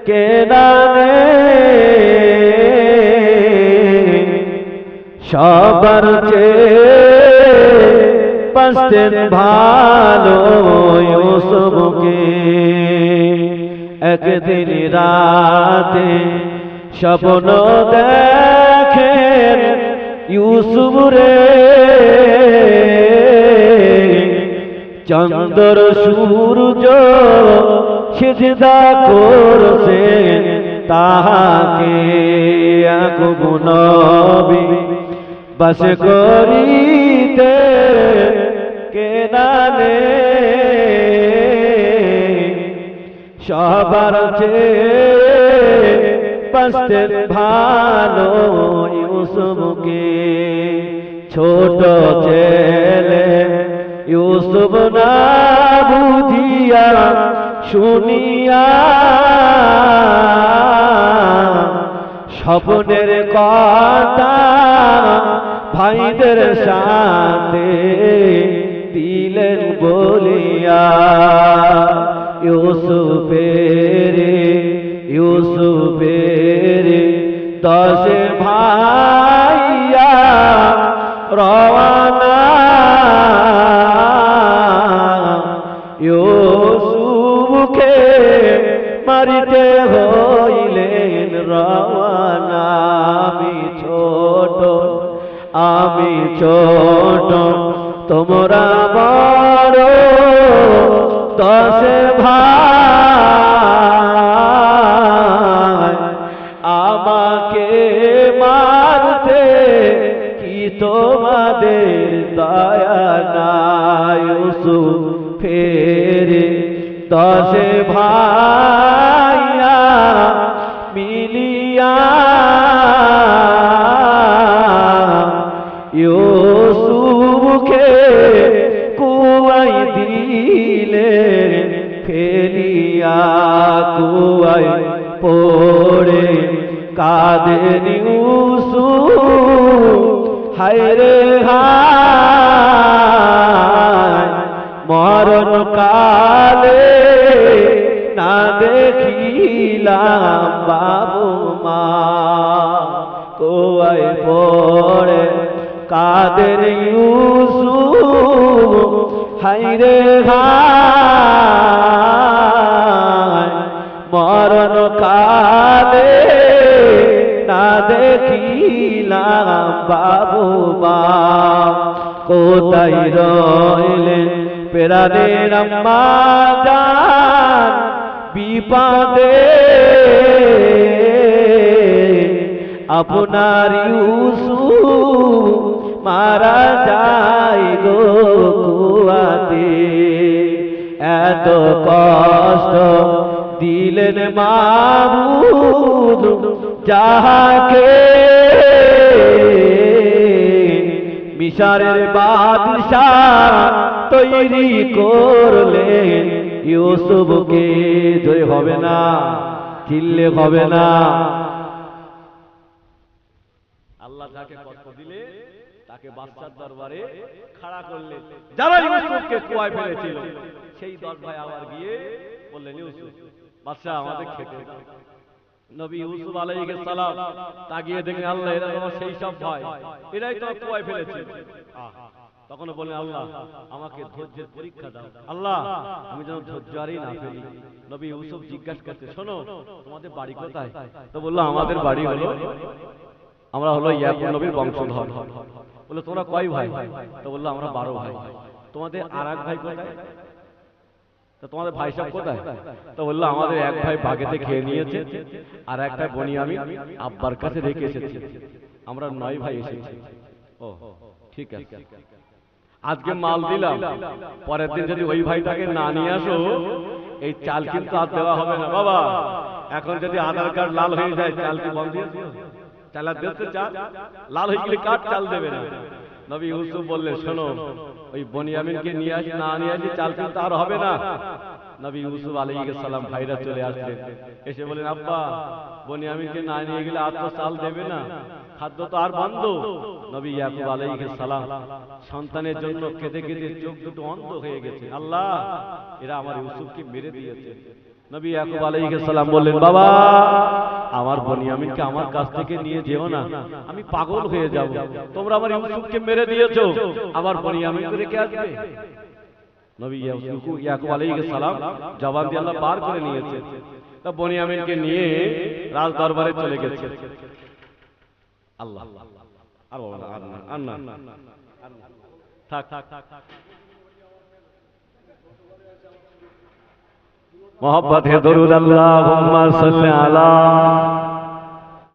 কে জানে সবার চেয়ে বাঁচতেন ভালো ইউসুফকে। একদিন রাতে স্বপ্ন দেখেন ইউসুফ রে, চন্দ্র সূর্য সিজদা করছে তাহাকে। ইয়াকুব নবী বাস করিতে কে জানে সবার চেয়ে বাঁচতেন ভালো ইউসুফকে। ছোট ছেলে ইউসুফ না বুঝিয়া শুনিয়া স্বপ্নের কথা ভাইদের সাথে দিলেন বলিয়া। ইউসুফের 10 ভাইয়া রওয়ানা, ইউসুফকে মারিতে হইলেন রওয়ানা। আমি ছোট তোমরা বড় 10 ভাই, আমাকে মারতে কি তোমাদের দয়া নাই। ইউসুফের 10 ভাইয়া মিলিয়া ইউসুফকে কুয়ায় দিলেন ফেলিয়া। কুয়ায় পড়ে কাঁদেন ইউসুফ, হায়রে হায় মরণ কালে না দেখিলাম বাবু মা। কুয়ায় পড়ে কাদের ইউসুফ, হায়রে হায় মরণ কালে না দেখিলাম বাবু মা। কোথায় রইলেন প্রাণের আম্মা জান বিপদে, আপনার ইউসুফ মারা যায় গো কুয়াতে। এত কষ্ট দিলেন মাবুদ যাহাকে, মিশরের বাদশাহ তৈরি করলেন ইউসুফকে। জয় হবে না, চিল্লে হবে না। আল্লাহ যাকে কষ্ট দিলে তাকে বাদশার দরবারে খাড়া করলেন। যারা ইউসুফকে কুয়ায় ফেলেছিল সেই 10 ভাই আবার গিয়ে বললেন ইউসুফ বাদশা আমাদের খেতে। নবী ইউসুফ আলাইহিস সালাম তাকিয়ে দেখলেন আল্লাহ এরা আমার সেই সব ভাই, এরাই তো কুয়ায় ফেলেছে। তখন বললেন আল্লাহ আমাকে ধৈর্যের পরীক্ষা দাও, আল্লাহ আমি যেন ধৈর্য হারিয়ে না ফেলি। নবী ইউসুফ জিজ্ঞাসা করতে শোনো তোমাদের বাড়ি কোথায়? তো বললো আমাদের বাড়ি হলো, আমরা হলো ইয়াকুব নবীর বংশধর। বললো তোমরা কয় ভাই? তো বললো আমরা 12 ভাই। তোমাদের আর এক ভাই কোথায়? তো তোমাদের ভাই সব কোথায়? তো বললো আমাদের এক ভাই বাগেতে খেয়ে নিয়েছে, আর একটা বনিয়ামিন আব্বার কাছে রেখে এসেছে, আমরা 9 ভাই এসেছি। ও ঠিক আছে, আজকে মাল দিলাম, পরের দিন যদি ওই ভাইটাকে না নিয়ে আসো এই চাল কিন্তু আর দেওয়া হবে না বাবা। এখন যদি আধার কার্ড লাল হয়ে যায় চাল কি বন্ধ দিয়ে দিও? চাল আর দিতে চাল লাল হয়ে গেলে কার্ড চাল দেবে না। নবী ইউসুফ বললেন শোনো ওই বনিয়ামিনকে নিয়ে আসি, না নিয়ে আসি চাল কিন্তু আর হবে না। নবী ইউসুফ আলাইহিস সালাম ভাইরা চলে আসলেন, এসে বলেন আব্বা বনিয়ামিনকে না নিয়ে গেলে আর তো চাল দেবে না, খাদ্য তো আর বন্ধ। নবী ইয়াকুব আলাইহিস সালাম সন্তানের জন্য কেঁদে কেঁদে চোখ দুটো অন্ধ হয়ে গেছে, আল্লাহ এরা আমার ইউসুফকে মেরে দিয়েছে। নবী ইয়াকুব আলাইহিস সালাম বললেন, বাবা আমার বনিয়ামিনকে আমার কাছ থেকে নিয়ে যেও না, আমি পাগল হয়ে যাব। তোমরা আমার ইউসুফকে মেরে দিয়েছো, আমার বনিয়ামিনকে রেখে আসবে? নবী ইয়াকুব আলাইহিস সালাম জবান দিয়ে আল্লাহ বার করে নিয়েছে। তা বনিয়ামিনকে নিয়ে রাজ দরবারে চলে গেছে। আল্লাহ আর না থাক मोहब्बत है दरूद अल्लाहुम्मा सल्ली अला